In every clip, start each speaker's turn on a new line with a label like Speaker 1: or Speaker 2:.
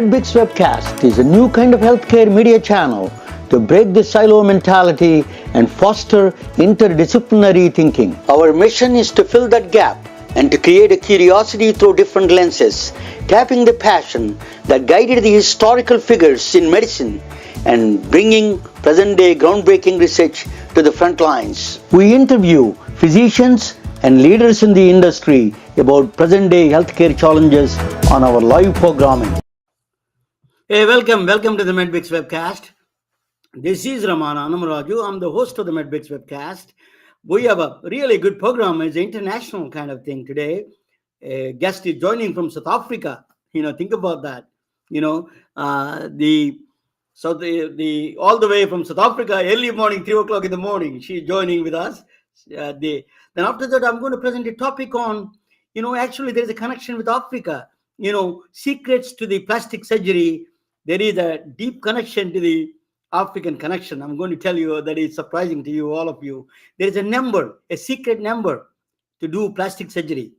Speaker 1: MedBricks Webcast is a new kind of healthcare media channel to break the silo mentality and foster interdisciplinary thinking. Our mission is to fill that gap and to create a curiosity through different lenses, tapping the passion that guided the historical figures in medicine and bringing present-day groundbreaking research to the front lines. We interview physicians and leaders in the industry about present-day healthcare challenges on our live programming. Hey, welcome to the MedBricks Webcast. This is Ramana Anamaraju. I'm the host of the MedBricks Webcast. We have a really good program. It's an international kind of thing today. A guest is joining from South Africa. Think about that. All the way from South Africa, early morning, 3 o'clock in the morning, she's joining with us. Then after that, I'm going to present a topic on, actually there's a connection with Africa. Secrets to the plastic surgery. There is a deep connection to the African connection. I'm going to tell you that is surprising to you, all of you. There is a secret number to do plastic surgery.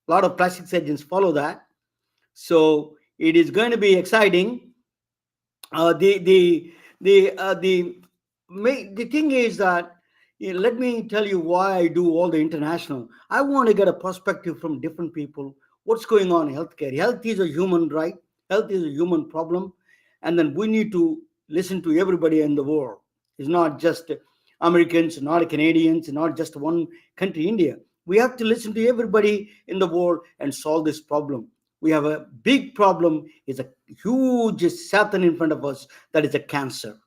Speaker 1: A lot of plastic surgeons follow that. So it is going to be exciting. The thing is that, let me tell you why I do all the international. I want to get a perspective from different people. What's going on in healthcare? Health is a human right. Health is a human problem. And then we need to listen to everybody in the world. It's not just Americans, not Canadians, not just one country, India. We have to listen to everybody in the world and solve this problem. We have a big problem. It's a huge Satan in front of us. That is a cancer.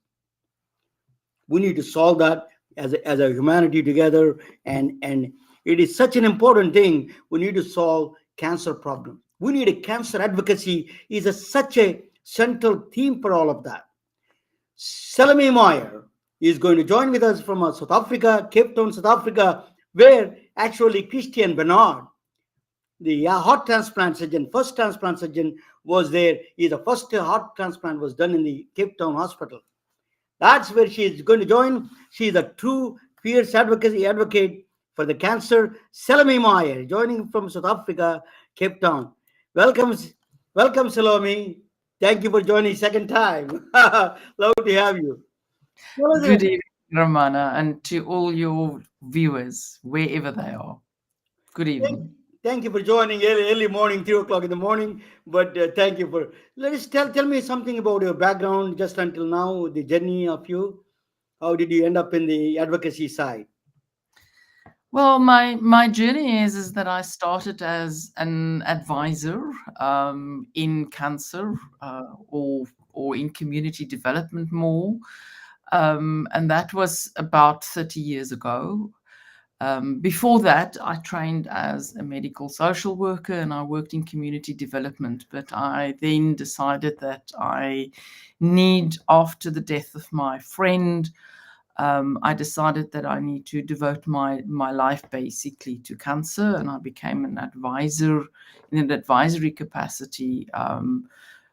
Speaker 1: We need to solve that as a humanity together. And it is such an important thing. We need to solve cancer problem. We need a cancer advocacy is such a central theme for all of that. Salome Meyer is going to join with us from South Africa, Cape Town, South Africa, where actually Christian Bernard, the heart transplant surgeon, first transplant surgeon was there. The first heart transplant was done in the Cape Town hospital. That's where she is going to join. She is a true fierce advocate for the cancer. Salome Meyer, joining from South Africa, Cape Town. Welcome, Salome. Thank you for joining second time. Love to have you.
Speaker 2: Good evening, Ramana, and to all your viewers, wherever they are. Good evening.
Speaker 1: Thank you for joining early morning, 3 o'clock in the morning. But thank you for, tell me something about your background just until now, the journey of you. How did you end up in the advocacy side?
Speaker 2: Well, my journey is that I started as an advisor in cancer or in community development more, and that was about 30 years ago. Before that, I trained as a medical social worker and I worked in community development. But I then decided that I need, after the death of my friend, I decided that I need to devote my life basically to cancer, and I became an advisor in an advisory capacity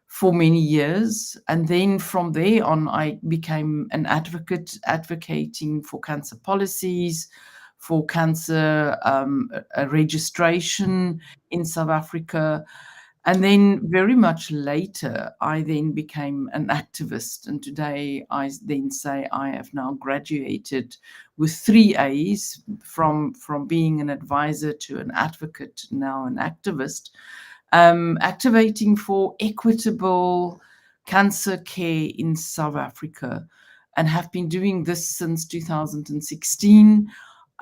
Speaker 2: for many years. And then from there on, I became an advocate, advocating for cancer policies, for cancer registration in South Africa. And then very much later, I then became an activist. And today I then say I have now graduated with 3 A's from being an advisor to an advocate, now an activist, activating for equitable cancer care in South Africa, and have been doing this since 2016.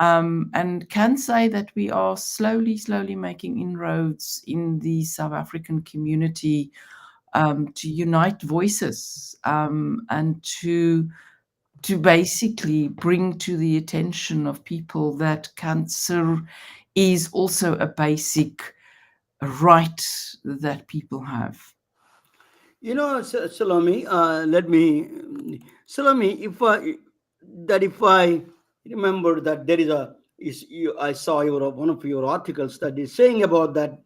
Speaker 2: And can say that we are slowly making inroads in the South African community to unite voices and to basically bring to the attention of people that cancer is also a basic right that people have.
Speaker 1: Salome, if I remember that there is I saw one of your articles that is saying about that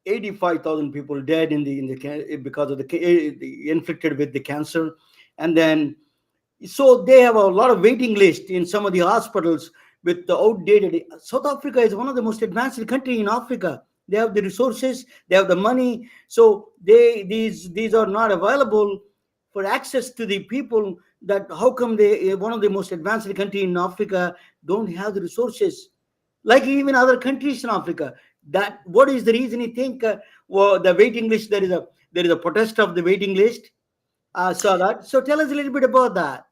Speaker 1: 85,000 people dead because of the inflicted with the cancer, and then so they have a lot of waiting list in some of the hospitals with the outdated. South Africa is one of the most advanced country in Africa. they have the resources, they have the money. So these are not available for access to the people. That how come they, one of the most advanced country in Africa, don't have the resources like even other countries in Africa? That what is the reason you think? Well, the waiting list, there is a protest of the waiting list. Saw that. So tell us a little bit about that.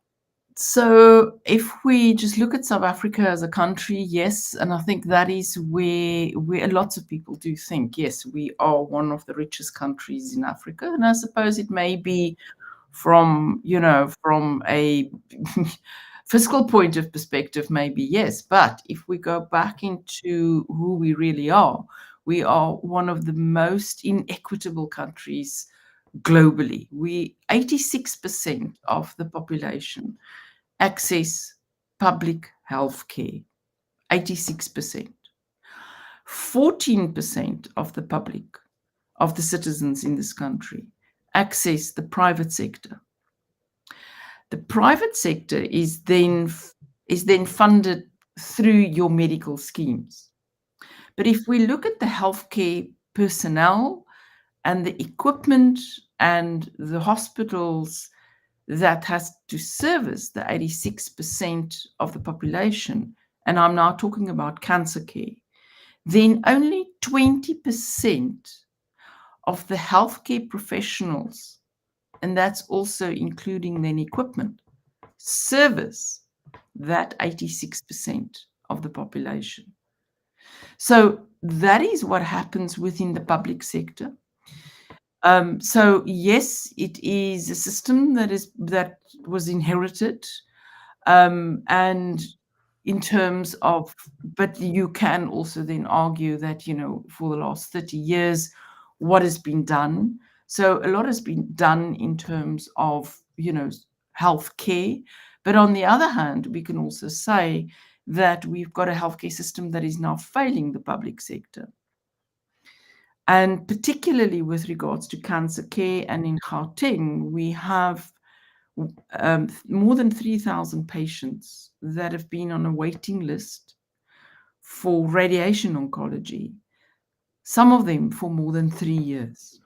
Speaker 2: So if we just look at South Africa as a country, yes, and I think that is where lots of people do think, yes, we are one of the richest countries in Africa. And I suppose it may be from, from a fiscal point of perspective, maybe yes. But if we go back into who we really are, we are one of the most inequitable countries globally. 86% of the population access public health care. 86%. 14% of the public, of the citizens in this country, access the private sector. The private sector is then funded through your medical schemes. But if we look at the healthcare personnel and the equipment and the hospitals that has to service the 86% of the population, and I'm now talking about cancer care, then only 20% of the healthcare professionals, and that's also including then equipment, service that 86% of the population. So that is what happens within the public sector. So yes, it is a system that was inherited, and in terms of, but you can also then argue that for the last 30 years, what has been done? So a lot has been done in terms of health care, but on the other hand, we can also say that we've got a healthcare system that is now failing the public sector. And particularly with regards to cancer care, and in Gauteng, we have more than 3,000 patients that have been on a waiting list for radiation oncology, some of them for more than 3 years.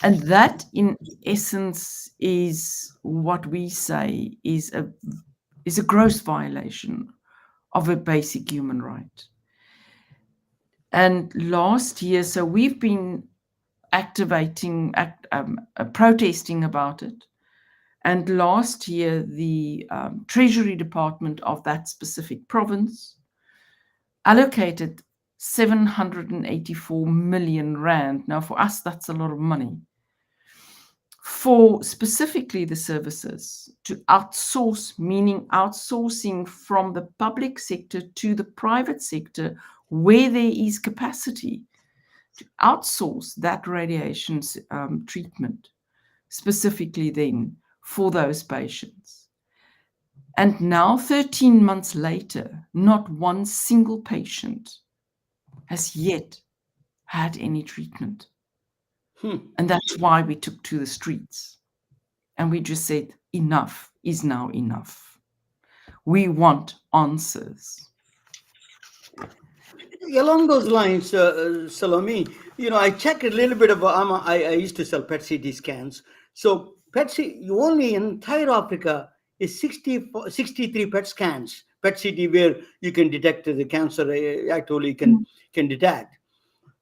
Speaker 2: And that, in essence, is what we say is a gross violation of a basic human right. And last year, so we've been protesting about it. And last year, the Treasury Department of that specific province allocated 784 million rand. Now, for us, that's a lot of money, for specifically the services to outsource, meaning outsourcing from the public sector to the private sector where there is capacity to outsource that radiation treatment, specifically then for those patients. And now, 13 months later, not one single patient has yet had any treatment. And that's why we took to the streets. And we just said, enough is now enough. We want answers.
Speaker 1: Along those lines, Salome, I checked a little bit about. I used to sell PET-CT scans. So you only in entire Africa is 63 PET scans, PET-CT, where you can detect the cancer. Actually, can detect.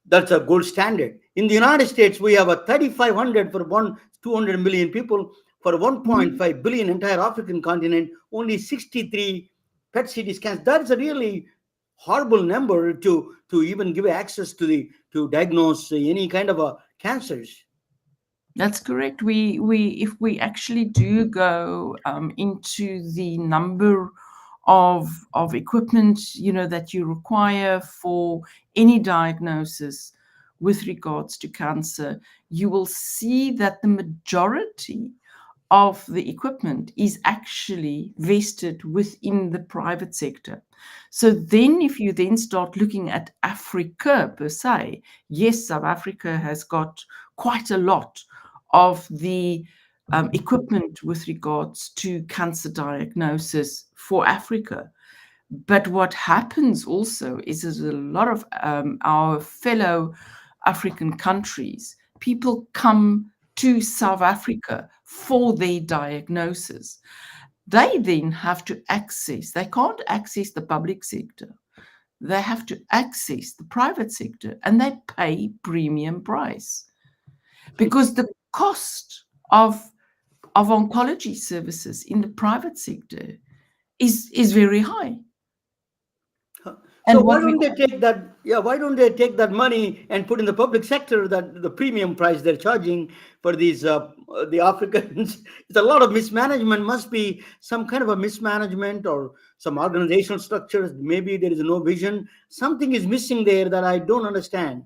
Speaker 1: That's a gold standard. In the United States, we have a 3,500 for 200 million people. For 1.5 billion entire African continent, only 63 PET-CT scans. That's a really horrible number to even give access to diagnose any kind of cancers.
Speaker 2: That's correct. If we actually do go into the number of equipment that you require for any diagnosis with regards to cancer, you will see that the majority of the equipment is actually vested within the private sector. So then if you then start looking at Africa per se, yes, South Africa has got quite a lot of the equipment with regards to cancer diagnosis for Africa. But what happens also is there's a lot of our fellow African countries, people come to South Africa for their diagnosis. They then have to access, they can't access the public sector. They have to access the private sector, and they pay premium price because the cost of oncology services in the private sector is very high.
Speaker 1: So
Speaker 2: And
Speaker 1: why
Speaker 2: what we
Speaker 1: don't they take that? Yeah, why don't they take that money and put in the public sector, that the premium price they're charging for these the Africans? It's a lot of mismanagement. Must be some kind of a mismanagement or some organizational structures. Maybe there is no vision. Something is missing there that I don't understand.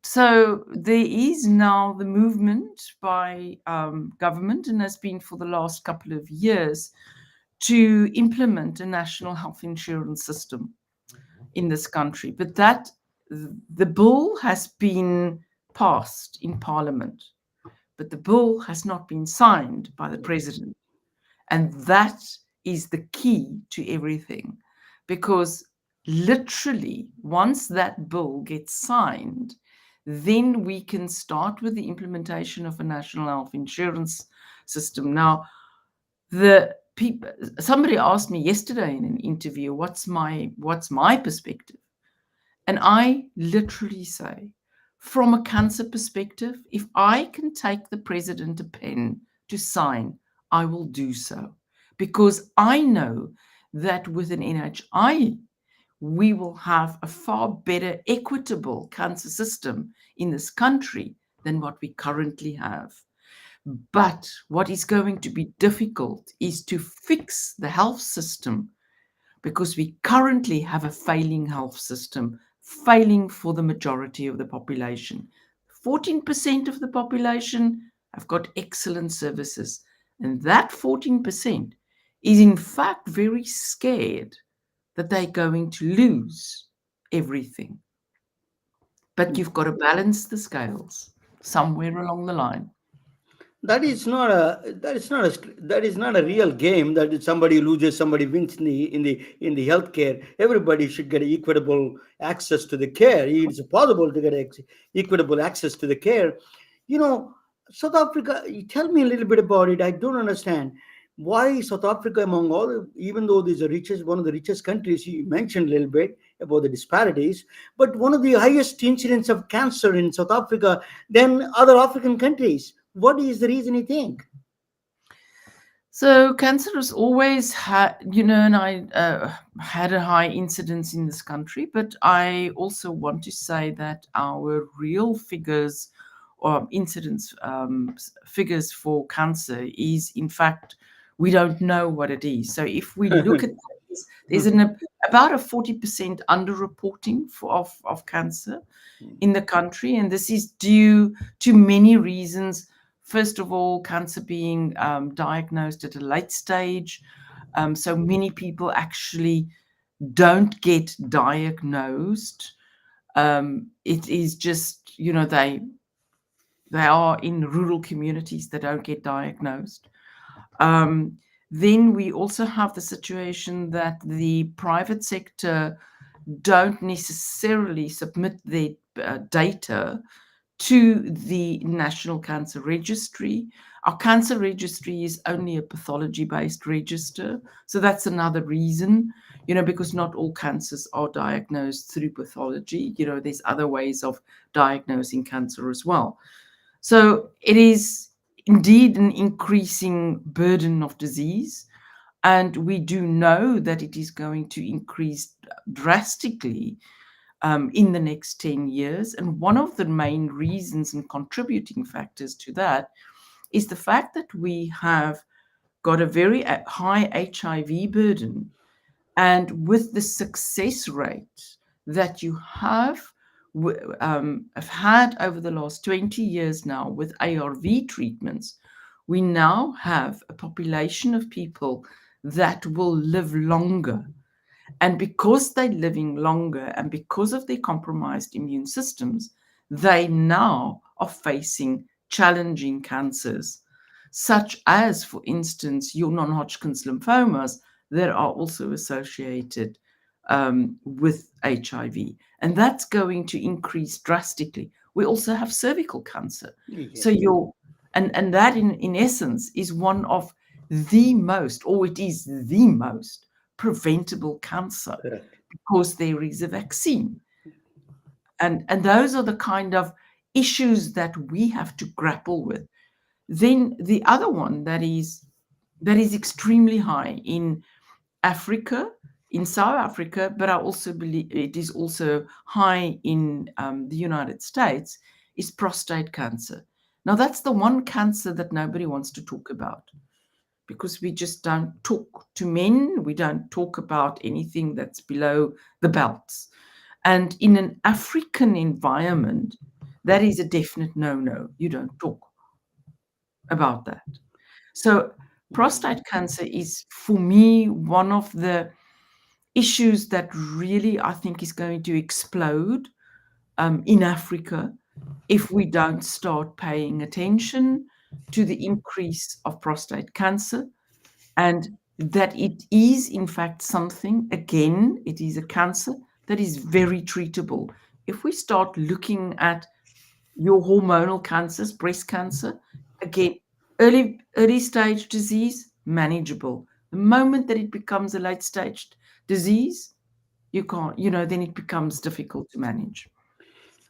Speaker 2: So there is now the movement by government, and has been for the last couple of years, to implement a national health insurance system in this country. But that the bill has been passed in Parliament, but the bill has not been signed by the president. And that is the key to everything, because literally, once that bill gets signed, then we can start with the implementation of a national health insurance system. Now, the people, somebody asked me yesterday in an interview, what's my perspective? And I literally say, from a cancer perspective, if I can take the president a pen to sign, I will do so. Because I know that with an NHI, we will have a far better equitable cancer system in this country than what we currently have. But what is going to be difficult is to fix the health system, because we currently have a failing health system, failing for the majority of the population. 14% of the population have got excellent services, and that 14% is in fact very scared that they're going to lose everything. But you've got to balance the scales somewhere along the line.
Speaker 1: That is not a real game, that if somebody loses, somebody wins in the healthcare. Everybody should get equitable access to the care. It's possible to get equitable access to the care. You know, South Africa, you tell me a little bit about it. I don't understand why South Africa, among all, even though this is the richest, one of the richest countries, you mentioned a little bit about the disparities, but one of the highest incidence of cancer in South Africa than other African countries. What is the reason you think?
Speaker 2: So cancer has always had, and I had a high incidence in this country, but I also want to say that our real figures or incidence figures for cancer is, in fact, we don't know what it is. So if we look at this, there's about a 40% underreporting of cancer in the country, and this is due to many reasons. First of all, cancer being diagnosed at a late stage. So many people actually don't get diagnosed. It is just, they are in rural communities that don't get diagnosed. Then we also have the situation that the private sector don't necessarily submit their data to the National Cancer Registry. Our cancer registry is only a pathology-based register. So that's another reason, because not all cancers are diagnosed through pathology. There's other ways of diagnosing cancer as well. So it is indeed an increasing burden of disease. And we do know that it is going to increase drastically in the next 10 years. And one of the main reasons and contributing factors to that is the fact that we have got a very high HIV burden. And with the success rate that you have had over the last 20 years now with ARV treatments, we now have a population of people that will live longer. And because they're living longer and because of their compromised immune systems, they now are facing challenging cancers, such as, for instance, your non-Hodgkin's lymphomas that are also associated with HIV. And that's going to increase drastically. We also have cervical cancer. So
Speaker 1: Yes.
Speaker 2: and that in essence is one of the most, or it is the most preventable cancer
Speaker 1: Correct.
Speaker 2: because there is a vaccine. And those are the kind of issues that we have to grapple with. Then the other one that is extremely high in Africa, in South Africa, but I also believe it is also high in the United States, is prostate cancer. Now, that's the one cancer that nobody wants to talk about because we just don't talk to men. We don't talk about anything that's below the belts. And in an African environment, that is a definite no-no. You don't talk about that. So prostate cancer is, for me, one of the issues that really I think is going to explode in Africa if we don't start paying attention to the increase of prostate cancer, and that it is in fact something, again, it is a cancer that is very treatable. If we start looking at your hormonal cancers, breast cancer, again, early stage disease, manageable. The moment that it becomes a late stage disease, you can't, then it becomes difficult to manage.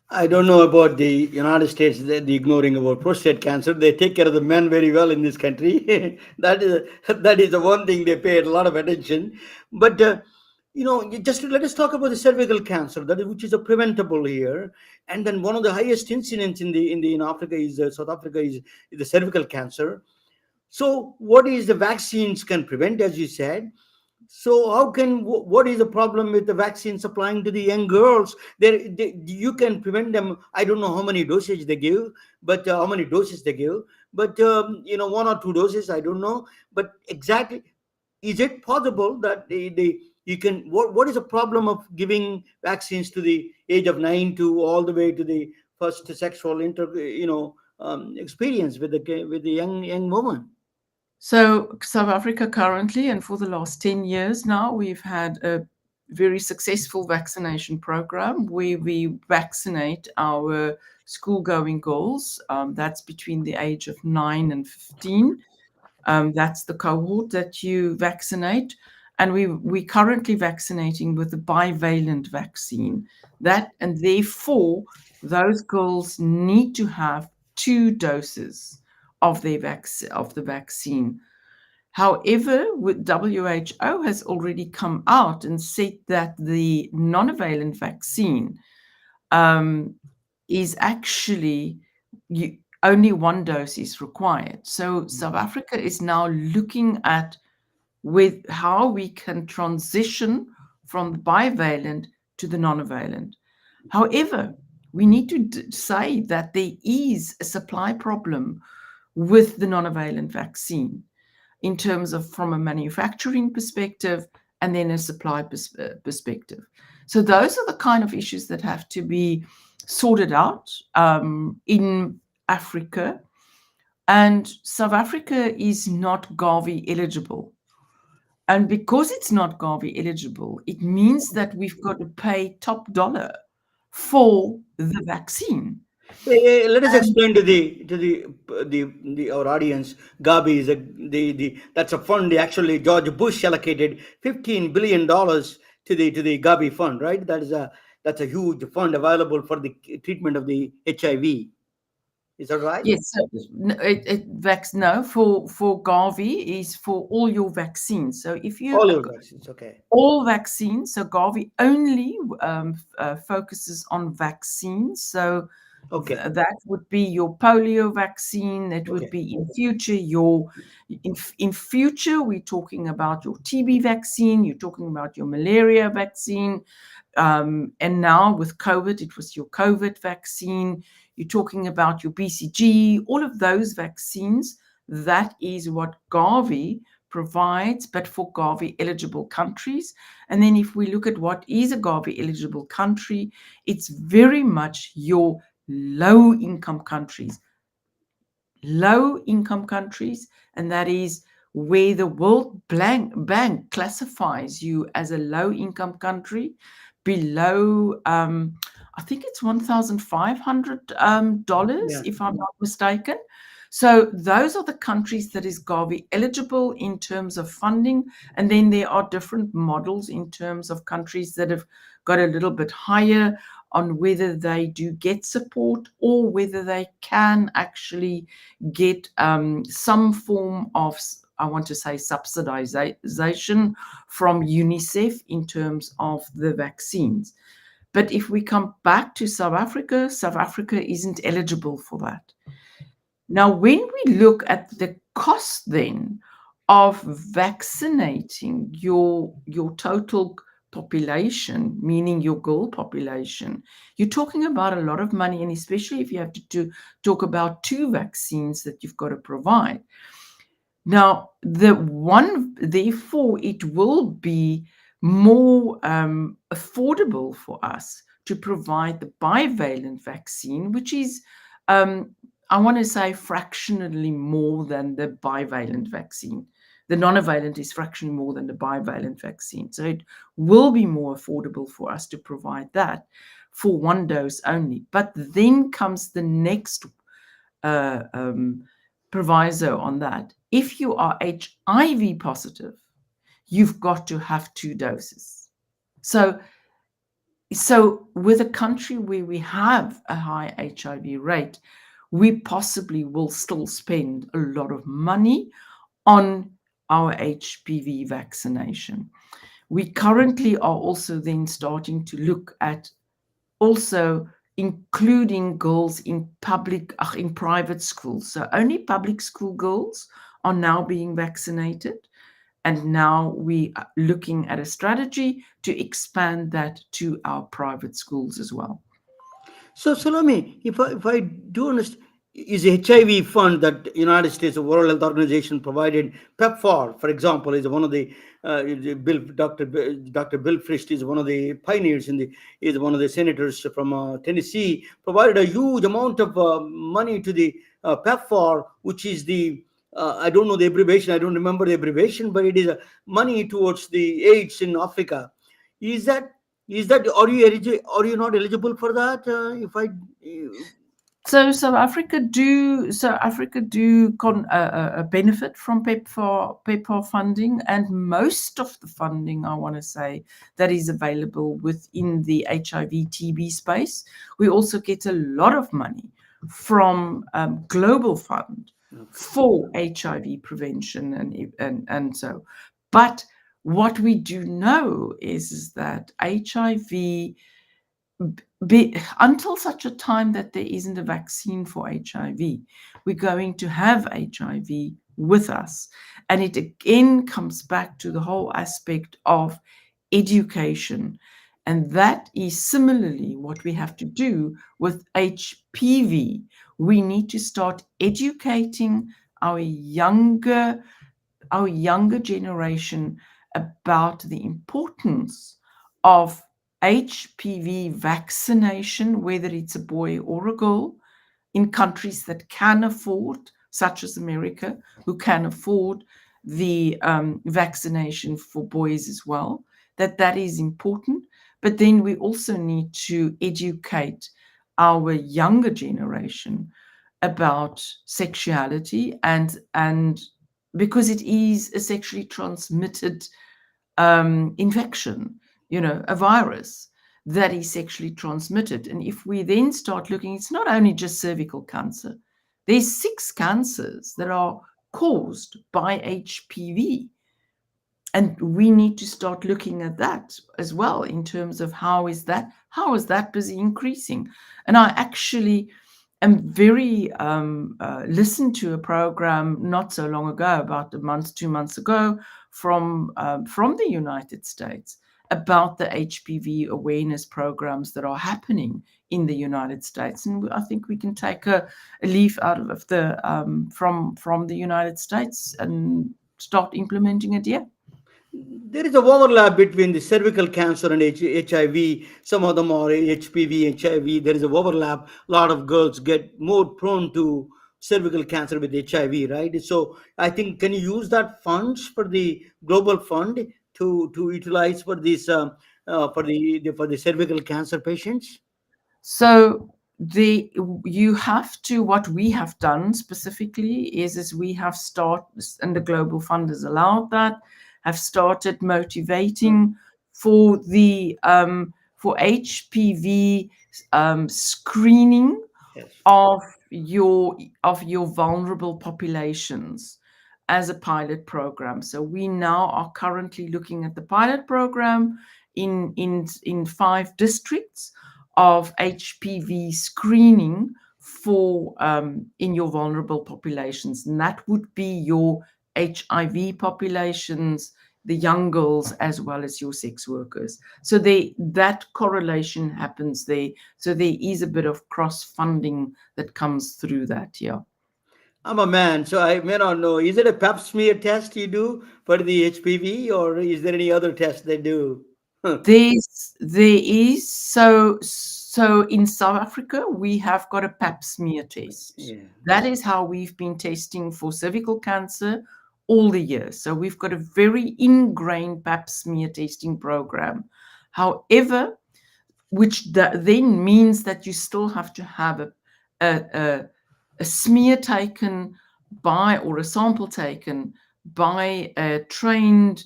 Speaker 1: I don't know about the United States, the ignoring about prostate cancer. They take care of the men very well in this country. That is the one thing they pay a lot of attention. But just let us talk about the cervical cancer, which is a preventable here. And then one of the highest incidents in Africa is South Africa is the cervical cancer. So what is the vaccines can prevent, as you said. So how can what is the problem with the vaccine supplying to the young girls? You can prevent them. I don't know how many doses they give, but how many doses they give, but one or two doses. I don't know, but exactly, is it possible that they you can what is the problem of giving vaccines to the age of 9 to all the way to the first sexual experience with the young woman?
Speaker 2: So South Africa currently, and for the last 10 years now, we've had a very successful vaccination program where we vaccinate our school-going girls. That's between the age of 9 and 15. That's the cohort that you vaccinate. And we currently vaccinating with the bivalent vaccine. And therefore, those girls need to have 2 doses of the vaccine. However, WHO has already come out and said that the non-valent vaccine is actually only 1 dose is required. So South Africa is now looking at with how we can transition from the bivalent to the non-valent. However, we need to say that there is a supply problem with the non-valent vaccine in terms of from a manufacturing perspective and then a supply perspective. So those are the kind of issues that have to be sorted out in Africa. And South Africa is not Gavi eligible. And because it's not Gavi eligible, it means that we've got to pay top dollar for the vaccine.
Speaker 1: Let us explain to the our audience. Gavi is that's a fund. Actually, George Bush allocated $15 billion to the Gavi fund. Right, that's a huge fund available for the treatment of the HIV. Is that right?
Speaker 2: Yes, so no, for Gavi is for all your vaccines. So if you
Speaker 1: All your vaccines. Okay.
Speaker 2: all vaccines, so Gavi only focuses on vaccines. So
Speaker 1: Okay.
Speaker 2: that would be your polio vaccine. That would
Speaker 1: Okay.
Speaker 2: be in future in future we're talking about your TB vaccine. You're talking about your malaria vaccine. And now with COVID, it was your COVID vaccine. You're talking about your BCG, all of those vaccines. That is what Gavi provides, but for Gavi eligible countries. And then if we look at what is a Gavi eligible country, it's very much your low income countries. And that is where the World Bank classifies you as a low income country below, I think it's $1,500,
Speaker 1: Yeah.
Speaker 2: if I'm not mistaken. So those are the countries that is Gavi eligible in terms of funding. And then there are different models in terms of countries that have got a little bit higher on whether they do get support or whether they can actually get some form of, I want to say, subsidization from UNICEF in terms of the vaccines. But if we come back to South Africa isn't eligible for that. Now, when we look at the cost then of vaccinating your total population, meaning your girl population, you're talking about a lot of money, and especially if you have to talk about two vaccines that you've got to provide. Now, therefore, it will be more affordable for us to provide the bivalent vaccine, which is, I want to say, fractionally more than the bivalent vaccine. The nonavalent is fractionally more than the bivalent vaccine. So it will be more affordable for us to provide that for one dose only. But then comes the next uh, um, proviso on that. If you are HIV positive, you've got to have two doses. So with a country where we have a high HIV rate, we possibly will still spend a lot of money on our HPV vaccination. We currently are also then starting to look at also including girls in private schools. So only public school girls are now being vaccinated. And now we are looking at a strategy to expand that to our private schools as well.
Speaker 1: So, Salome, if I do understand, is the HIV fund that United States World Health Organization provided, PEPFAR, for example, is one of Dr. Bill Frist is one of the pioneers is one of the senators from Tennessee, provided a huge amount of money to the PEPFAR, which is the I don't know the abbreviation, I don't remember the abbreviation, but it is money towards the AIDS in Africa. Is that are you not eligible for that? If I
Speaker 2: So South Africa do benefit from PEPFAR funding, and most of the funding, I want to say, that is available within the HIV TB space. We also get a lot of money from Global Fund
Speaker 1: Okay.
Speaker 2: for HIV prevention and so. But what we do know is that HIV until such a time that there isn't a vaccine for HIV, we're going to have HIV with us. And it again comes back to the whole aspect of education. And that is similarly what we have to do with HPV. We need to start educating our younger generation about the importance of HPV vaccination, whether it's a boy or a girl, in countries that can afford, such as America, who can afford the vaccination for boys as well, that is important. But then we also need to educate our younger generation about sexuality and because it is a sexually transmitted infection, a virus that is sexually transmitted. And if we then start looking, it's not only just cervical cancer. There's 6 cancers that are caused by HPV. And we need to start looking at that as well in terms of how is that busy increasing. And I actually am very listened to a program not so long ago, about 2 months ago, from the United States about the HPV awareness programs that are happening in the United States, and I think we can take a leaf out of the from the United States and start implementing it here.
Speaker 1: there is a overlap between the cervical cancer and HIV. Some of them are HPV, HIV. There is a overlap. A lot of girls get more prone to cervical cancer with HIV, right? So I think, can you use that funds for the global fund to utilize for this for the cervical cancer patients?
Speaker 2: So the you have to, what we have done specifically is we have started, and the global fund has allowed that, have started
Speaker 1: Mm.
Speaker 2: motivating for the for HPV screening
Speaker 1: Yes.
Speaker 2: of your vulnerable populations as a pilot program. So we now are currently looking at the pilot program in 5 districts of HPV screening for in your vulnerable populations, and that would be your HIV populations, the young girls, as well as your sex workers. So that correlation happens there. So there is a bit of cross funding that comes through that. Yeah.
Speaker 1: I'm a man, so I may not know. Is it a pap smear test you do for the HPV, or is there any other test they do?
Speaker 2: There is, so in South Africa we have got a pap smear test.
Speaker 1: Yeah.
Speaker 2: That is how we've been testing for cervical cancer all the years. So we've got a very ingrained pap smear testing program. However, which then means that you still have to have a, a, a smear taken by, or a sample taken by a trained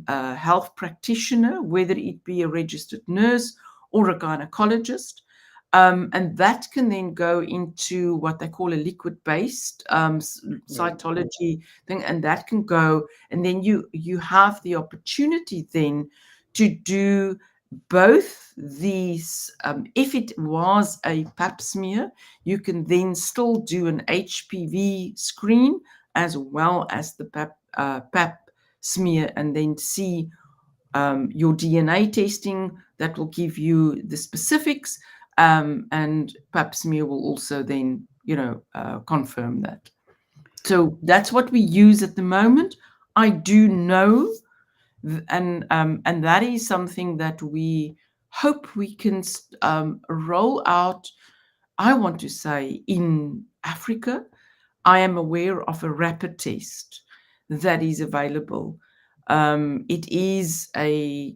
Speaker 2: health practitioner, whether it be a registered nurse or a gynecologist. And that can then go into what they call a liquid-based
Speaker 1: Yeah.
Speaker 2: cytology thing, and that can go, and then you have the opportunity then to do both these. If it was a pap smear, you can then still do an HPV screen as well as the pap smear, and then see your DNA testing that will give you the specifics, and pap smear will also then, confirm that. So that's what we use at the moment. I do know, and that is something that we hope we can roll out. I want to say in Africa, I am aware of a rapid test that is available. It is a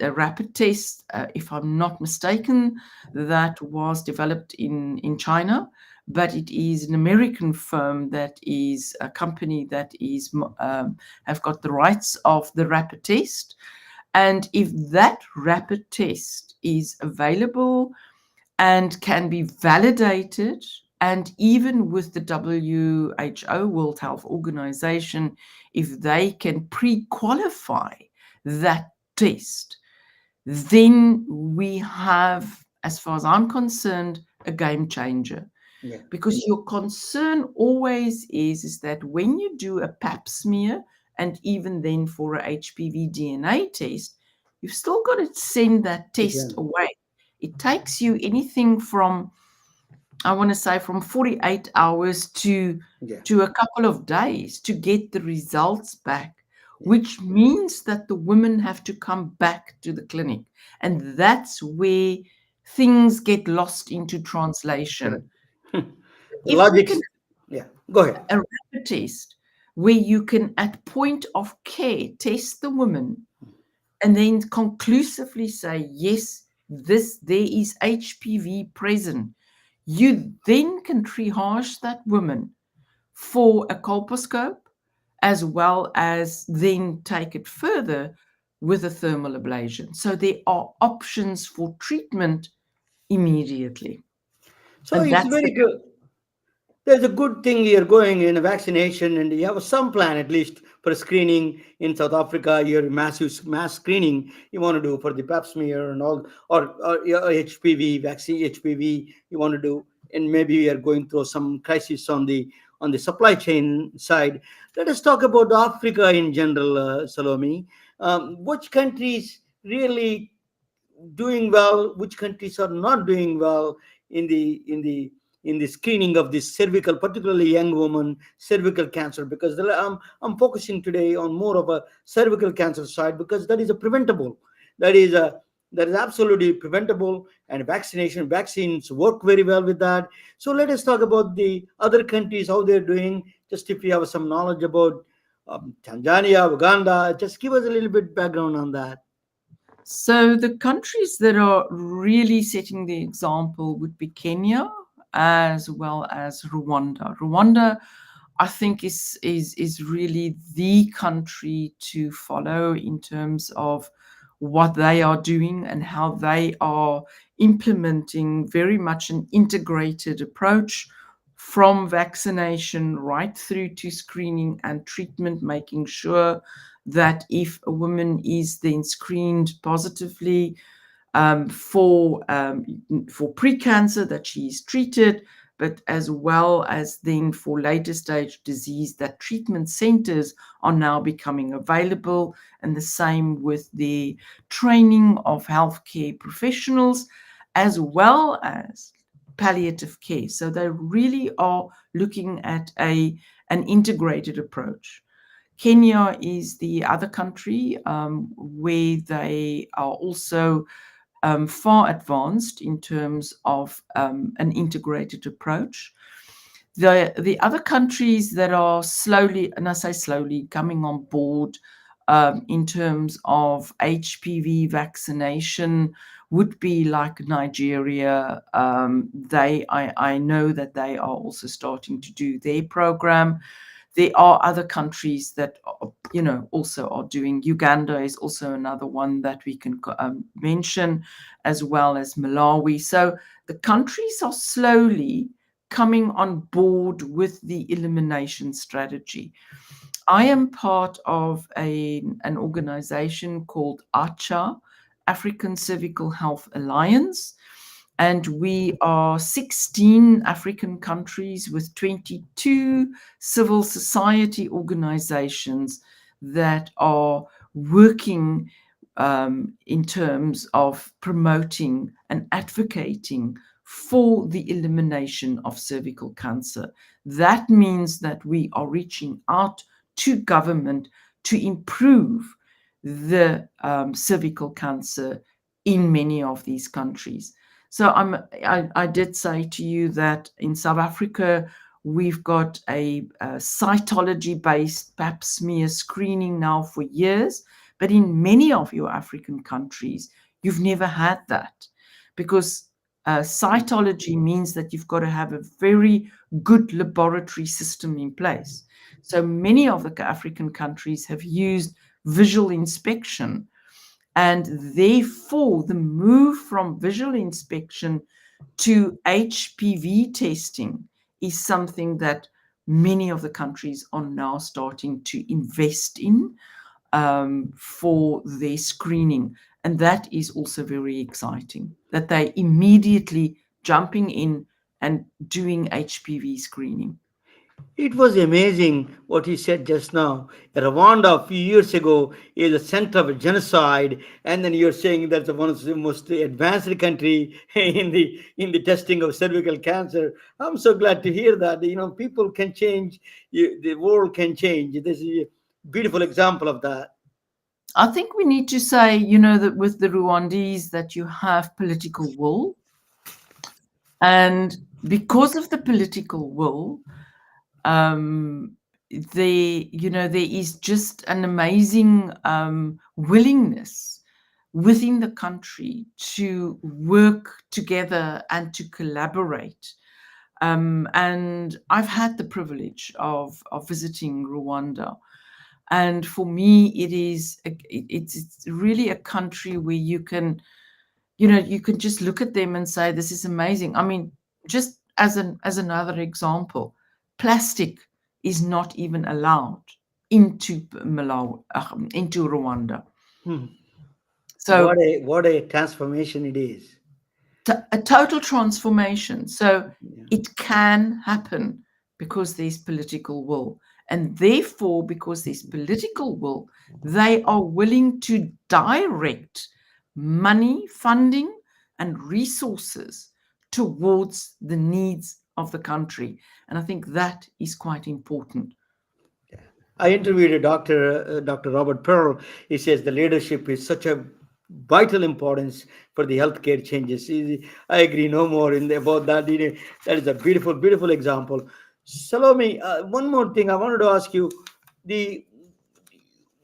Speaker 2: rapid test, if I'm not mistaken, that was developed in China, but it is an American firm, that is a company that is have got the rights of the rapid test. And if that rapid test is available and can be validated, and even with the WHO, World Health Organization, if they can pre-qualify that test, then we have, as far as I'm concerned, a game changer.
Speaker 1: Yeah.
Speaker 2: Because your concern always is that when you do a pap smear, and even then for a HPV DNA test, you've still got to send that test
Speaker 1: Again.
Speaker 2: away. It takes you anything from, I want to say, from 48 hours
Speaker 1: Yeah.
Speaker 2: to a couple of days to get the results back,
Speaker 1: Yeah.
Speaker 2: which means that the women have to come back to the clinic. And that's where things get lost into
Speaker 1: Correct.
Speaker 2: translation.
Speaker 1: The
Speaker 2: If we
Speaker 1: logic.
Speaker 2: can
Speaker 1: Yeah. Go ahead.
Speaker 2: a rapid test where you can, at point of care, test the woman and then conclusively say, yes, there is HPV present, you then can triage that woman for a colposcope, as well as then take it further with a thermal ablation. So there are options for treatment immediately.
Speaker 1: So
Speaker 2: And
Speaker 1: it's
Speaker 2: that's the
Speaker 1: very good. There's a good thing you're going in a vaccination, and you have some plan at least for screening in South Africa. Your massive mass screening you want to do for the pap smear and all, or your HPV vaccine, HPV you want to do, and maybe you are going through some crisis on the supply chain side. Let us talk about Africa in general, Salome. Which countries really doing well, which countries are not doing well in the screening of this cervical, particularly young woman cervical cancer, because I'm focusing today on more of a cervical cancer side, because that is a preventable, that is a that is absolutely preventable, and vaccines work very well with that. So let us talk about the other countries, how they're doing. Just if you have some knowledge about Tanzania, Uganda, just give us a little bit background on that.
Speaker 2: So the countries that are really setting the example would be Kenya as well as Rwanda. Rwanda, I think, is really the country to follow in terms of what they are doing and how they are implementing very much an integrated approach from vaccination right through to screening and treatment, making sure that if a woman is then screened positively for precancer, that she is treated, but as well as then for later stage disease, that treatment centers are now becoming available, and the same with the training of healthcare professionals as well as palliative care. So they really are looking at an integrated approach. Kenya is the other country where they are also far advanced in terms of an integrated approach. The other countries that are slowly, and I say slowly, coming on board in terms of HPV vaccination would be like Nigeria. I know that they are also starting to do their program. There are other countries that also are doing. Uganda is also another one that we can mention, as well as Malawi. So the countries are slowly coming on board with the elimination strategy. I am part of an organization called ACHA, African Cervical Health Alliance. And we are 16 African countries with 22 civil society organizations that are working in terms of promoting and advocating for the elimination of cervical cancer. That means that we are reaching out to government to improve the cervical cancer in many of these countries. So I did say to you that in South Africa, we've got a cytology-based pap smear screening now for years. But in many of your African countries, you've never had that, because cytology means that you've got to have a very good laboratory system in place. So many of the African countries have used visual inspection, and therefore the move from visual inspection to HPV testing is something that many of the countries are now starting to invest in for their screening. And that is also very exciting, that they immediately jumping in and doing HPV screening.
Speaker 1: It was amazing what he said just now. Rwanda, a few years ago, is a center of genocide, and then you're saying that's one of the most advanced country in the testing of cervical cancer. I'm so glad to hear that. People can change, the world can change. This is a beautiful example of that.
Speaker 2: I think we need to say, that with the Rwandese, that you have political will. And because of the political will, there is just an amazing willingness within the country to work together and to collaborate. And I've had the privilege of visiting Rwanda. And for me, it's really a country where you can just look at them and say, this is amazing. I mean, just as another example, plastic is not even allowed into Malawi, into Rwanda.
Speaker 1: Hmm.
Speaker 2: So
Speaker 1: What a transformation it is.
Speaker 2: a total transformation. So
Speaker 1: Yeah.
Speaker 2: it can happen because there's political will. And therefore, because there's political will, they are willing to direct money, funding, and resources towards the needs of the country. And I think that is quite important.
Speaker 1: I interviewed a doctor, Dr. Robert Pearl. He says the leadership is such a vital importance for the healthcare changes. I agree no more about that. That is a beautiful, beautiful example. Salome, one more thing I wanted to ask you. The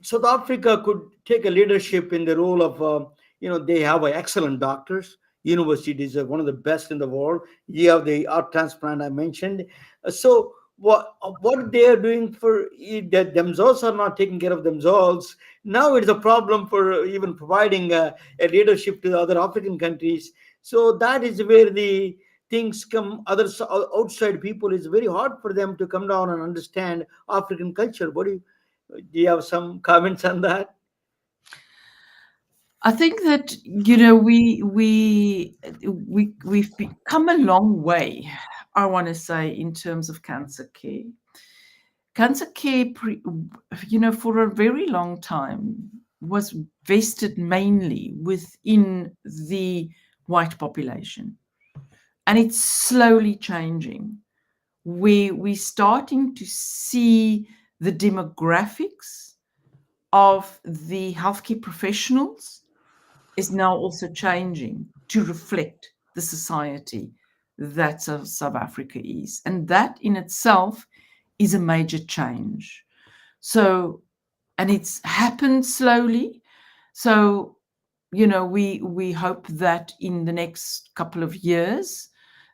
Speaker 1: South Africa could take a leadership in the role of, they have excellent doctors. Universities are one of the best in the world. You have the art transplant I mentioned. So what they are doing for that themselves are not taking care of themselves. Now it's a problem for even providing a leadership to the other African countries. So that is where the things come. Outside people, it's very hard for them to come down and understand African culture. Do you have some comments on that?
Speaker 2: I think that we've come a long way. I want to say in terms of cancer care. Cancer care, for a very long time was vested mainly within the white population, and it's slowly changing. We're starting to see the demographics of the healthcare professionals is now also changing to reflect the society that South Africa is. And that in itself is a major change. So, and it's happened slowly. So, we hope that in the next couple of years,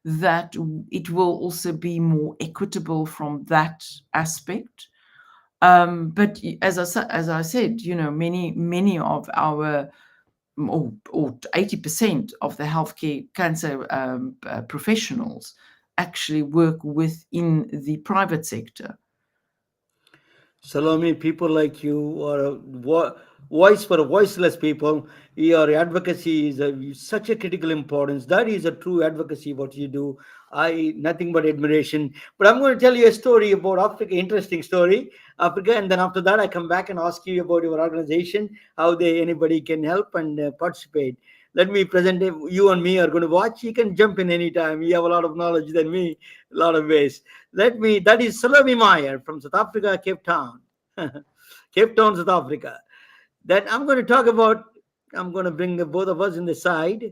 Speaker 2: that it will also be more equitable from that aspect. But as I said, many of our or 80% of the healthcare cancer professionals actually work within the private sector.
Speaker 1: Salome, people like you are a voice for voiceless people. Your advocacy is such a critical importance. That is a true advocacy. What you do, I nothing but admiration. But I'm going to tell you a story about Africa. Interesting story, Africa, and then after that, I come back and ask you about your organization, how anybody can help and participate. Let me present it. You and me are going to watch. You can jump in anytime. You have a lot of knowledge than me, a lot of ways. That is Salome Meyer from South Africa, Cape Town. Cape Town, South Africa. That I'm going to talk about. I'm going to bring both of us in the side.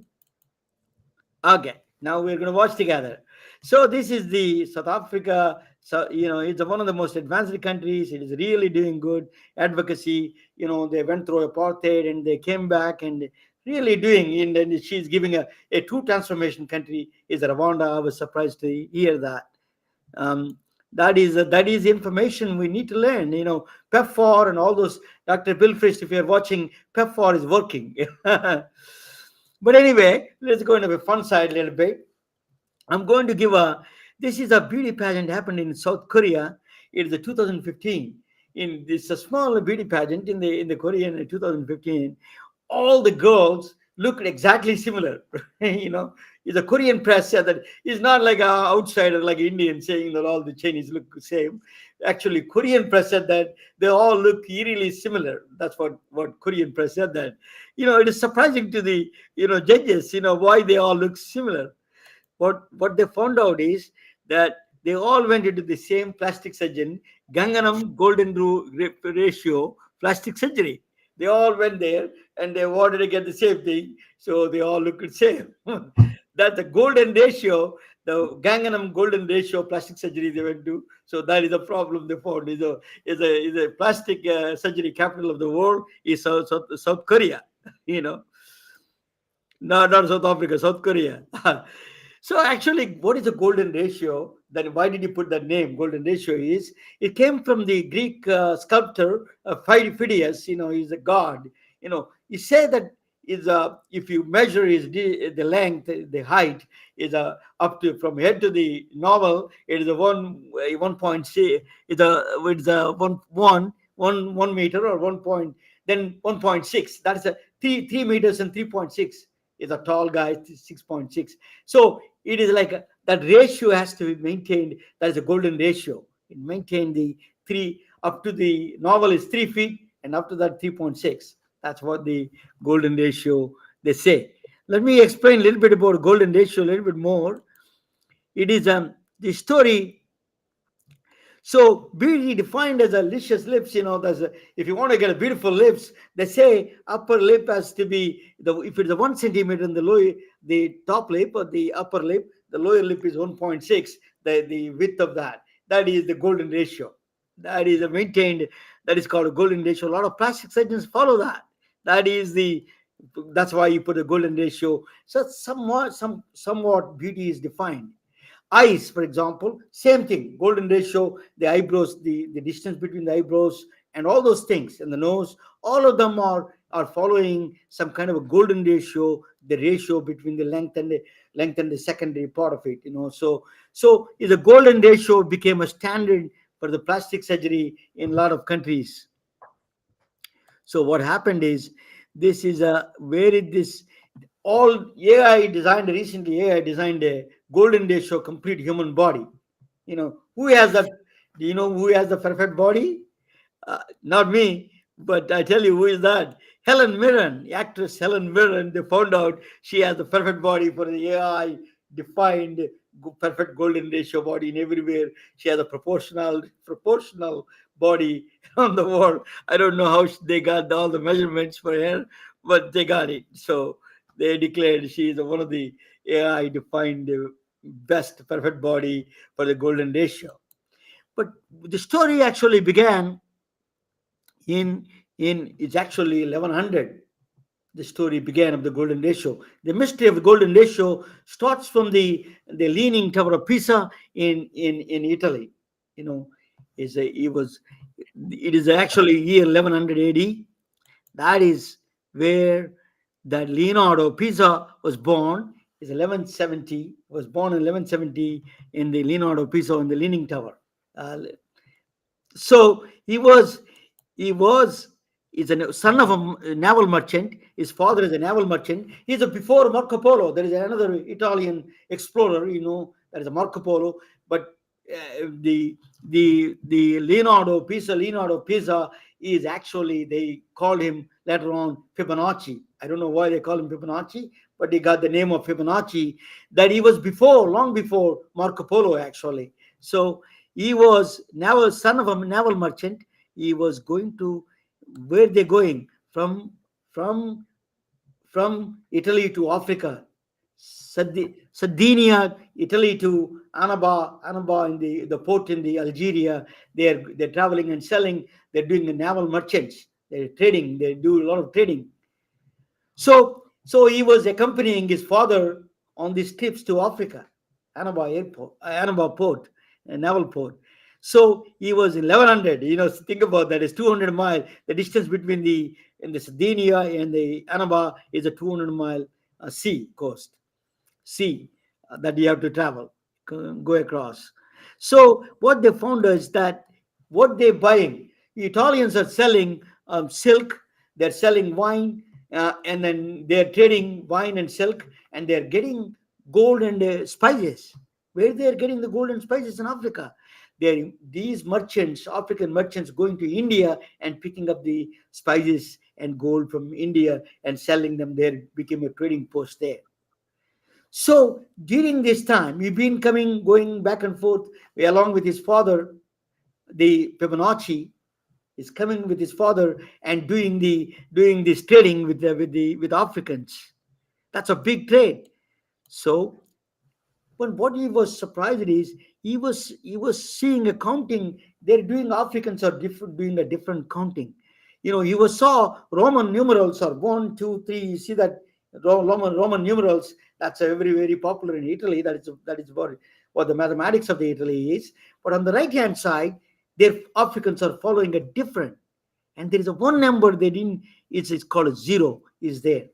Speaker 1: Okay, now we're going to watch together. So this is the South Africa. So it's one of the most advanced countries. It is really doing good advocacy. They went through apartheid and they came back and really doing. And she's giving a true transformation country is Rwanda. I was surprised to hear that. Um, that is information we need to learn. PEPFAR and all those. Dr. Bilfrist, if you're watching, PEPFAR is working. But anyway, let's go into the fun side a little bit. I'm going to give a. This is a beauty pageant happened in South Korea. It is a 2015. In this a small beauty pageant in the Korean in 2015. All the girls looked exactly similar. It's a Korean press said that it's not like an outsider like Indian saying that all the Chinese look the same. Actually, Korean press said that they all look eerily similar. That's what Korean press said that. It is surprising to the judges. Why they all look similar. What they found out is that they all went into the same plastic surgeon, Ganganam ratio plastic surgery. They all went there and they wanted to get the same thing, so they all look the same. That's the golden ratio, the Ganganam golden ratio plastic surgery they went to. So that is a problem they found. Is a plastic surgery capital of the world is South Korea. You know, not South Africa, South Korea. So actually, what is the golden ratio? Then why did you put that name? Golden ratio is it came from the Greek sculptor Phidias. He's a god. You say that is if you measure the length, the height is up to from head to the novel. It is a 1.6. It's a 1 meter or 1 point. Then 1.6. That is a 3 meters and 3.6 is a tall guy, 6.6. So it is like that ratio has to be maintained. That is a golden ratio. It maintained the three up to the novel is 3 feet and up to that 3.6. That's what the golden ratio they say. Let me explain a little bit about golden ratio a little bit more. It is the story. So beauty defined as a luscious lips, if you want to get a beautiful lips, they say upper lip has to be if it's a 1 centimeter in the lower, the top lip or the upper lip, the lower lip is 1.6, the width of that. That is the golden ratio. That is a maintained, that is called a golden ratio. A lot of plastic surgeons follow that. That is the that's why you put a golden ratio. So somewhat beauty is defined. Eyes, for example, same thing, golden ratio, the eyebrows, the distance between the eyebrows, and all those things, and the nose, all of them are following some kind of a golden ratio, the ratio between the length and the secondary part of it. So the golden ratio became a standard for the plastic surgery in a lot of countries. So what happened is, this is a where this all AI designed recently. AI designed a golden ratio complete human body. Who has that? Do you know who has the perfect body? Not me, but I tell you who is that. Helen Mirren, actress Helen Mirren. They found out she has the perfect body for the AI defined perfect golden ratio body in everywhere. She has a proportional body on the world. I don't know how they got all the measurements for her, but they got it. So they declared she is one of the AI defined best perfect body for the golden ratio. But the story actually began in it's actually 1100. The story began of the golden ratio. The mystery of the golden ratio starts from the leaning tower of Pisa in Italy. You know, is a it was it is actually year 1100 AD. That is where that Leonardo Pisa was born. Is 1170, was born in 1170 in the Leonardo Pisa in the Leaning Tower. So he was is a son of a naval merchant. His father is a naval merchant. He's a before Marco Polo. There is another Italian explorer, that is a Marco Polo. But the Leonardo Pisa is actually, they called him later on Fibonacci. I don't know why they call him Fibonacci, but they got the name of Fibonacci. That he was long before Marco Polo actually. So he was naval son of a naval merchant. He was going to, where they going, from from Italy to Africa, Sardinia, Italy to Annaba in the port in the Algeria. They're traveling and selling. They're doing the naval merchants. They're trading. They do a lot of trading. So he was accompanying his father on these trips to Africa, Annaba port, a naval port. So he was in 1100. Think about that. It's 200 mile. The distance between the Sardinia and the Annaba is a 200-mile sea coast, sea that you have to travel, go across. So what they found is that what they're buying, the Italians are selling silk, they're selling wine, and then they're trading wine and silk, and they're getting gold and spices. Where they're getting the gold and spices in Africa? These merchants, African merchants, going to India and picking up the spices and gold from India and selling them there, became a trading post there. So during this time, he's been going back and forth along with his father, the Fibonacci is coming with his father and doing this trading with Africans. That's a big trade. So, but what he was surprised is, he was seeing a counting. They're doing, Africans are different, doing a different counting. He saw Roman numerals are 1, 2, 3. You see that Roman numerals, that's a very, very popular in Italy. That is what the mathematics of the Italy is. But on the right hand side, their Africans are following a different, and there is a one number they didn't. It's called a zero. Is there?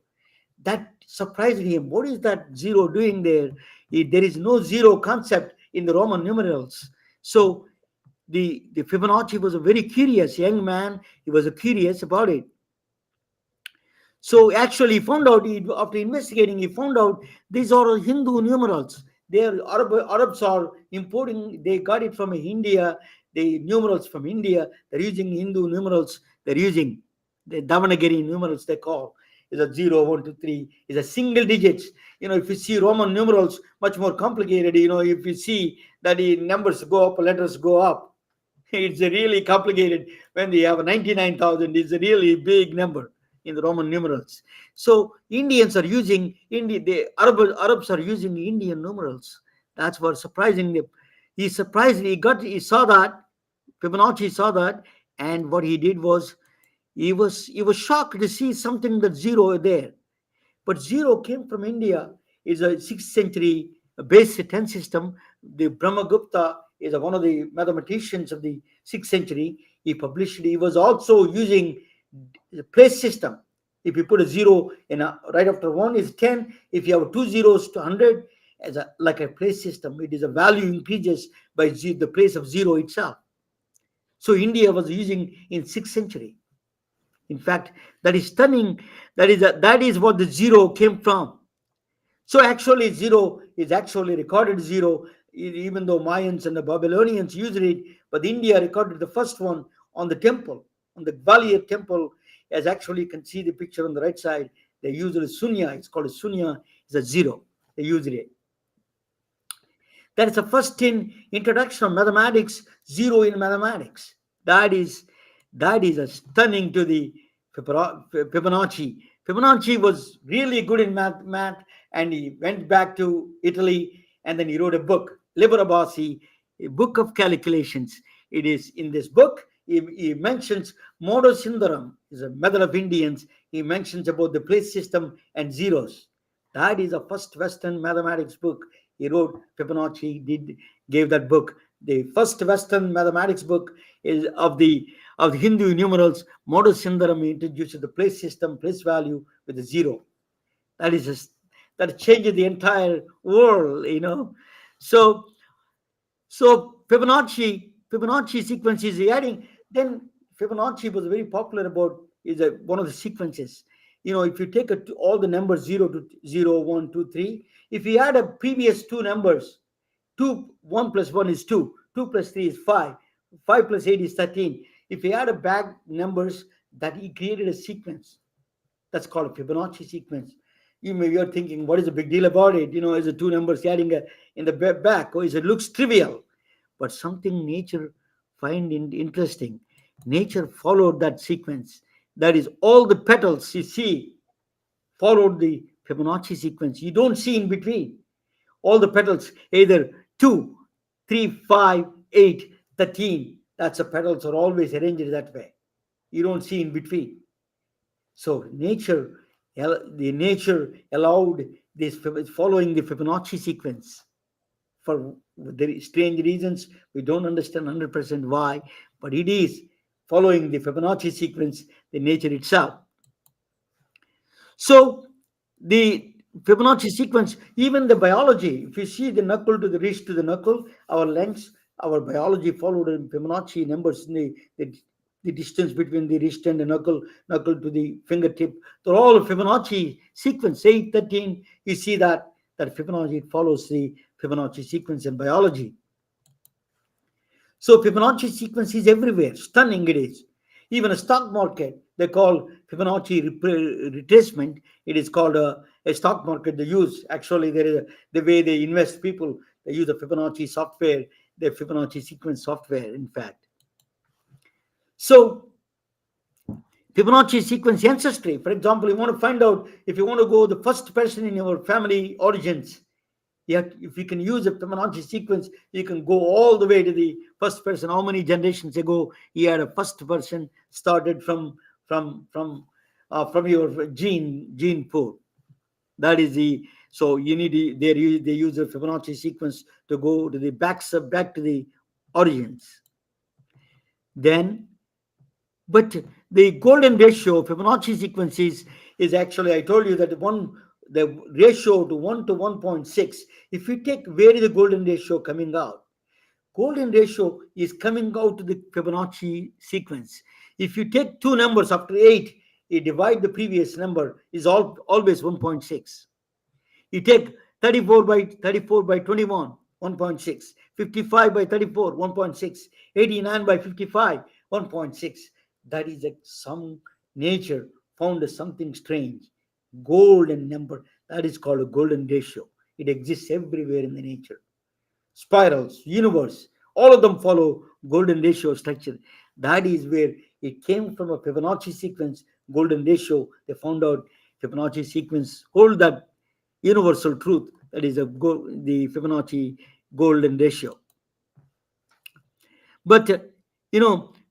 Speaker 1: That surprised him. What is that zero doing there? There is no zero concept in the Roman numerals. So the Fibonacci was a very curious young man. He was curious about it. So actually, he found out, after investigating, he found out these are Hindu numerals. Arabs are importing. They got it from India. The numerals from India. They're using Hindu numerals. They're using the Devanagari numerals. They call is a 0, 1, 2, 3. Is a single digits. If you see Roman numerals, much more complicated. If you see that the numbers go up, letters go up. It's a really complicated when they have a 99,000. It's a really big number in the Roman numerals. So Indians are using the Arabs are using Indian numerals. That's what surprising them. He surprised. He saw that Fibonacci saw that, and what he did was he was shocked to see something that zero there. But zero came from India. Is a 6th century base 10 system. The Brahmagupta is one of the mathematicians of the 6th century. He published it. He was also using the place system. If you put a zero in right after one is 10, if you have two zeros to 100, as like a place system, it is a value increases by the place of zero itself. So India was using in 6th century. In fact, that is stunning. That is what the zero came from. So actually, zero is actually recorded zero, even though Mayans and the Babylonians used it, but India recorded the first one on the temple, on the Gwalior temple, as actually you can see the picture on the right side. They use it as Sunya. It's called a Sunya. It's a zero. They use it. That is the first in introduction of mathematics, zero in mathematics. That is that is a stunning to the Fibonacci. Fibonacci was really good in math, and he went back to Italy, and then he wrote a book, Liber Abbasi, a book of calculations. It is in this book. He mentions Modo Sundaram, is a method of Indians. He mentions about the place system and zeros. That is the first Western mathematics book he wrote. Fibonacci gave that book. The first Western mathematics book is of the Hindu numerals. Modus Sundaram introduces the place system, place value with a zero. That is just, that changes the entire world. So Fibonacci sequence is adding. Then Fibonacci was very popular about is one of the sequences. If you take all the numbers 0 to 0, 1, 2, 3, if you add a previous two numbers, 1 plus 1 is 2, 2 plus 3 is 5, 5 plus 8 is 13. If you add a back numbers, that he created a sequence. That's called a Fibonacci sequence. You're thinking, what is the big deal about it? Is it two numbers adding in the back, or is it looks trivial? But something nature find interesting. Nature followed that sequence. That is, all the petals you see followed the Fibonacci sequence. You don't see in between. All the petals, either 2, 3, 5, 8, 13. That's the petals are always arranged that way. You don't see in between. So the nature allowed this following the Fibonacci sequence for very strange reasons. We don't understand 100% why, but it is following the Fibonacci sequence, the nature itself. So the Fibonacci sequence, even the biology, if you see the knuckle to the wrist to the knuckle, our lengths, our biology followed in Fibonacci numbers in the distance between the wrist and the knuckle to the fingertip. They're all Fibonacci sequence, 8, 13. You see that Fibonacci follows the Fibonacci sequence in biology. So Fibonacci sequence is everywhere. Stunning it is. Even a stock market, they call Fibonacci retracement. It is called a stock market. They use, actually, there is the way they invest people, they use the Fibonacci software, the Fibonacci sequence software, in fact. So Fibonacci sequence ancestry, for example, you want to find out, if you want to go the first person in your family origins, if you can use a Fibonacci sequence, you can go all the way to the first person. How many generations ago he had a first person started from your gene pool. That is so you need they use a Fibonacci sequence to go to the back to the origins. Then, but the golden ratio of Fibonacci sequences is actually, I told you that the ratio to 1 to 1.6. If you take where is the golden ratio coming out? Golden ratio is coming out to the Fibonacci sequence. If you take two numbers after 8, you divide the previous number, is always 1.6. You take 34 by 21, 1.6. 55 by 34, 1.6. 89 by 55, 1.6. That is some nature found as something strange. Golden number. That is called a golden ratio. It exists everywhere in the nature. Spirals, universe, All of them follow golden ratio structure. That is where it came from, a Fibonacci sequence, golden ratio. They found out Fibonacci sequence hold that universal truth, that is the Fibonacci golden ratio. But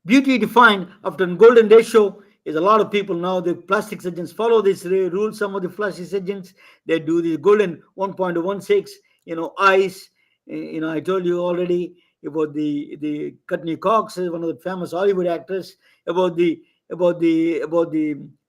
Speaker 1: beauty defined after golden ratio is, a lot of people now, the plastic surgeons follow this rule. Some of the plastic surgeons, they do the golden 1.16, eyes. I told you already about the Courtney Cox, one of the famous Hollywood actress, about the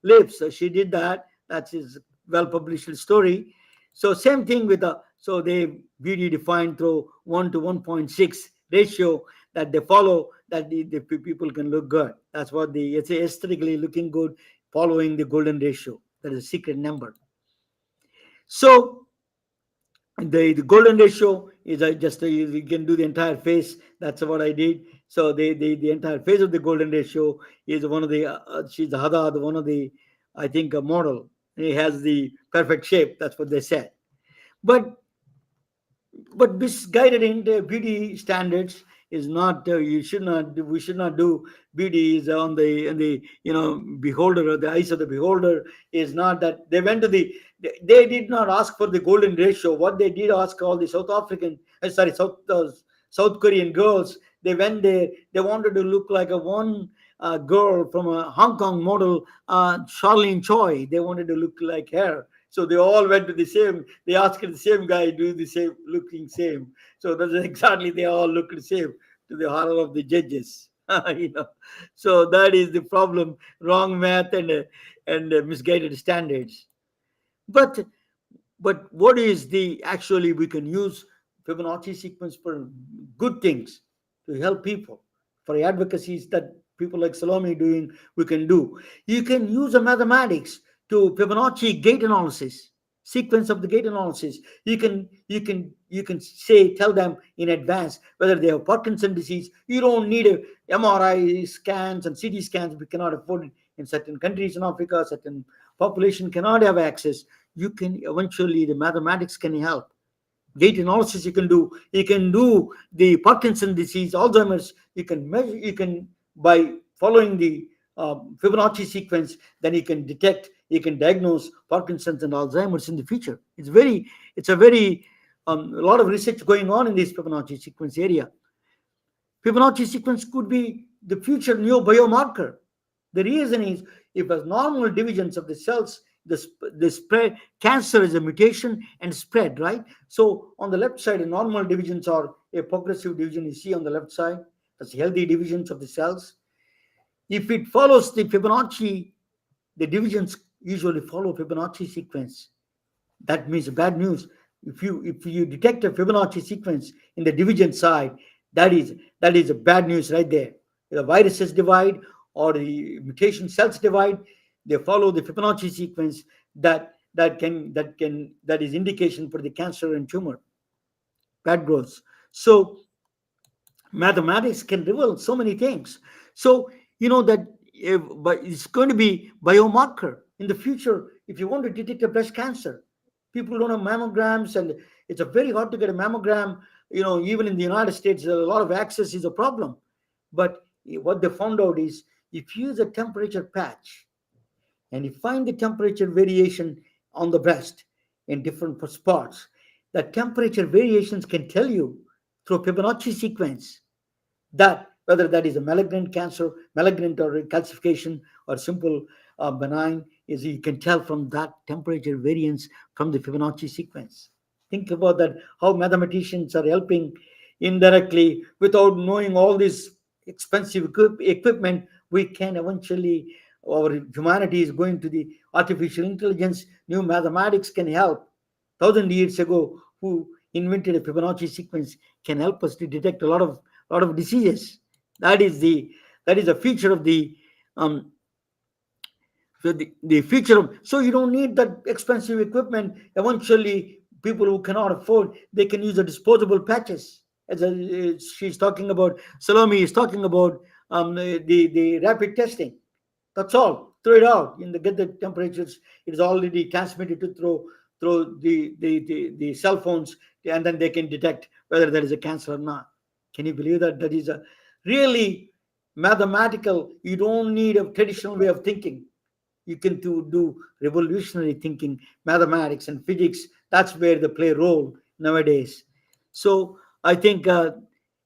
Speaker 1: lips. So she did that. That's his well published story. So same thing with so they beauty defined through 1 to 1.6 ratio, that they follow, that the people can look good. That's what it's aesthetically looking good, following the golden ratio. That is a secret number. So the golden ratio is, you can do the entire face. That's what I did. So the entire face of the golden ratio is one of the she's the Hadad, one of the, I think, a model. He has the perfect shape. That's what they said. But misguided in the beauty standards is not, you should not we should not do. Beauty is on the in the beholder, or the eyes of the beholder. Is not that they went to they did not ask for the golden ratio. What they did ask, all the South African, South Korean girls, they went there, they wanted to look like a one girl from a Hong Kong model, Charlene Choi. They wanted to look like her. So they all went to the same. They asked the same guy, do the same, looking same. So that's exactly, they all look the same, to the horror of the judges. So that is the problem: wrong math and misguided standards. But what is the actually, we can use Fibonacci sequence for good things, to help people, for advocacies that people like Salome doing, we can do. You can use a mathematics to Fibonacci gait analysis, sequence of the gait analysis. You can tell them in advance whether they have Parkinson disease. You don't need a MRI scans and CT scans. We cannot afford it in certain countries in Africa. Certain population cannot have access. You can eventually, the mathematics can help. Gait analysis, you can do the Parkinson disease, Alzheimer's. You can measure, by following the Fibonacci sequence, then you can diagnose Parkinson's and Alzheimer's in the future. It's a very a lot of research going on in this Fibonacci sequence area. Fibonacci sequence could be the future new biomarker. The reason is, if as normal divisions of the cells, the spread, cancer is a mutation and spread, right? So on the left side, the normal divisions are a progressive division. You see on the left side, that's healthy divisions of the cells. If it follows the Fibonacci, the divisions usually follow Fibonacci sequence. That means bad news. If you detect a Fibonacci sequence in the division side, that is a bad news right there. The viruses divide, or the mutation cells divide. They follow the Fibonacci sequence. That is indication for the cancer and tumor bad growth. So mathematics can reveal so many things. So that, but it's going to be biomarker in the future. If you want to detect a breast cancer, people don't have mammograms, and it's a very hard to get a mammogram. Even in the United States, a lot of access is a problem. But what they found out is, if you use a temperature patch and you find the temperature variation on the breast in different spots, the temperature variations can tell you through Fibonacci sequence that whether that is a malignant cancer, malignant or calcification, or simple benign, is, you can tell from that temperature variance from the Fibonacci sequence. Think about that, how mathematicians are helping indirectly without knowing all this expensive equipment. We can eventually, our humanity is going to the artificial intelligence, new mathematics can help. 1,000 years ago, who invented a Fibonacci sequence, can help us to detect a lot of diseases. That is the feature of um, the future of, so you don't need that expensive equipment. Eventually, people who cannot afford, they can use the disposable patches. As she's talking about, Salome is talking about the rapid testing. That's all. Throw it out in the get the temperatures. It is already transmitted to through the cell phones, and then they can detect whether there is a cancer or not. Can you believe that? That is a really mathematical. You don't need a traditional way of thinking. You can do revolutionary thinking, mathematics and physics. That's where they play a role nowadays. So I think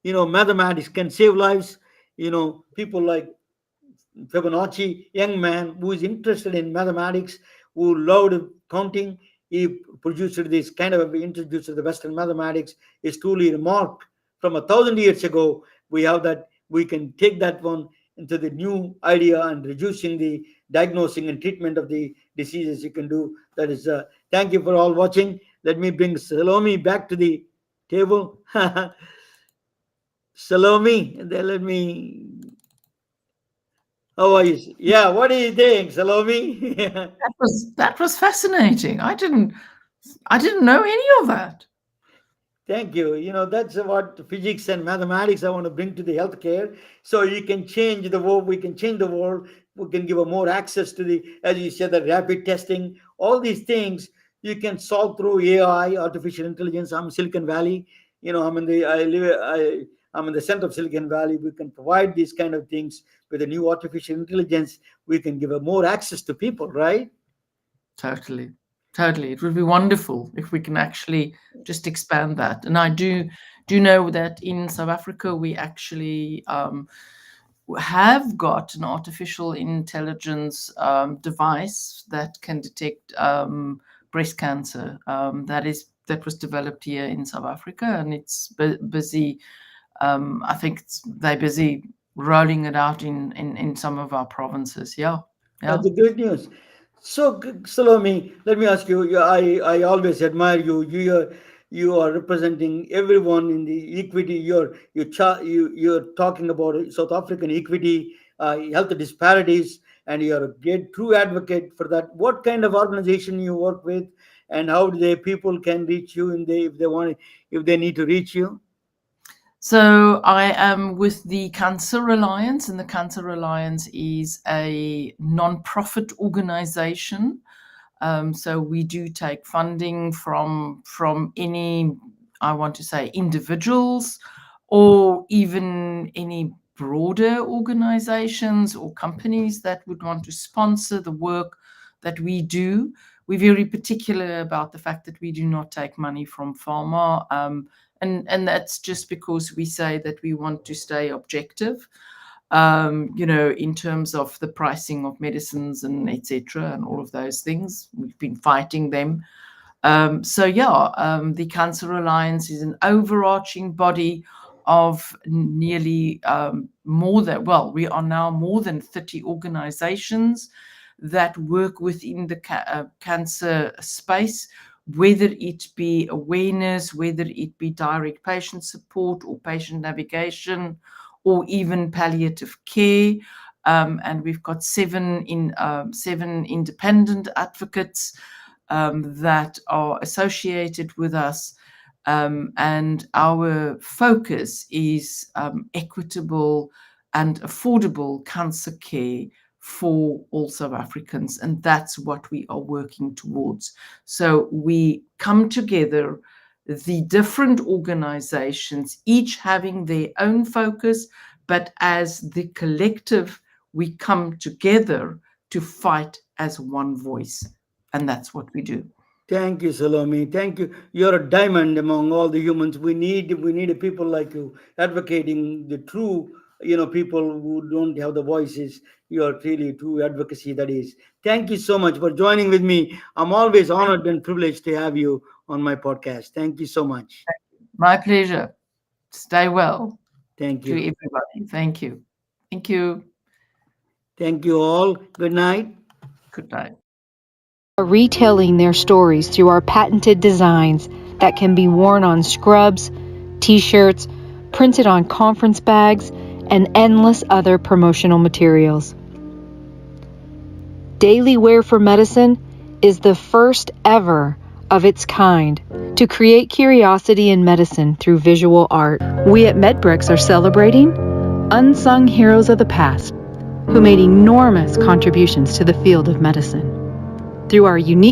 Speaker 1: mathematics can save lives. People like Fibonacci, young man who is interested in mathematics, who loved counting. He produced this kind of introduced the Western mathematics is truly remarked from 1,000 years ago. We have that we can take that one into the new idea and reducing the diagnosing and treatment of the diseases you can do. That is, thank you for all watching. Let me bring Salome back to the table. Salome, and then let me. How are you? Yeah, what do you think, Salome?
Speaker 2: That was fascinating. I didn't know any of that.
Speaker 1: Thank you. That's what physics and mathematics I want to bring to the healthcare. So you can change the world. We can change the world. We can give a more access to the, as you said, the rapid testing. All these things you can solve through AI, artificial intelligence. I'm Silicon Valley. I'm in the center of Silicon Valley. We can provide these kind of things with the new artificial intelligence. We can give a more access to people, right?
Speaker 2: Totally. It would be wonderful if we can actually just expand that. And I do know that in South Africa we actually have got an artificial intelligence device that can detect breast cancer. That was developed here in South Africa, and it's busy. I think they're busy rolling it out in some of our provinces. Yeah.
Speaker 1: That's the great news. So, Salome, let me ask you. I always admire you. You are representing everyone in the equity. You're talking about South African equity, health disparities, and you're a great true advocate for that. What kind of organization you work with, and how do people can reach you if they need to reach you?
Speaker 2: So I am with the Cancer Alliance, and the Cancer Alliance is a non-profit organization. So we do take funding from any, I want to say, individuals, or even any broader organizations or companies that would want to sponsor the work that we do. We're very particular about the fact that we do not take money from pharma. And that's just because we say that we want to stay objective, in terms of the pricing of medicines and etc. and all of those things. We've been fighting them. The Cancer Alliance is an overarching body of nearly we are now more than 30 organizations that work within the cancer space, whether it be awareness, whether it be direct patient support or patient navigation, or even palliative care. And we've got seven independent advocates that are associated with us. And our focus is equitable and affordable cancer care for all South Africans, and that's what we are working towards. So we come together, the different organizations, each having their own focus, but as the collective, we come together to fight as one voice, and that's what we do.
Speaker 1: Thank you, Salome. Thank you. You're a diamond among all the humans. We need people like you advocating the true, people who don't have the voices. You are really true advocacy. That is. Thank you so much for joining with me. I'm always honored and privileged to have you on my podcast. Thank you so much.
Speaker 2: My pleasure. Stay well.
Speaker 1: Thank
Speaker 2: To
Speaker 1: you.
Speaker 2: everybody. Thank you. Thank you.
Speaker 1: Thank you all. Good night.
Speaker 2: Good night.
Speaker 3: Are retailing their stories through our patented designs that can be worn on scrubs, t-shirts, printed on conference bags, and endless other promotional materials. Daily Wear for Medicine is the first ever of its kind to create curiosity in medicine through visual art. We at MedBricks are celebrating unsung heroes of the past who made enormous contributions to the field of medicine. Through our unique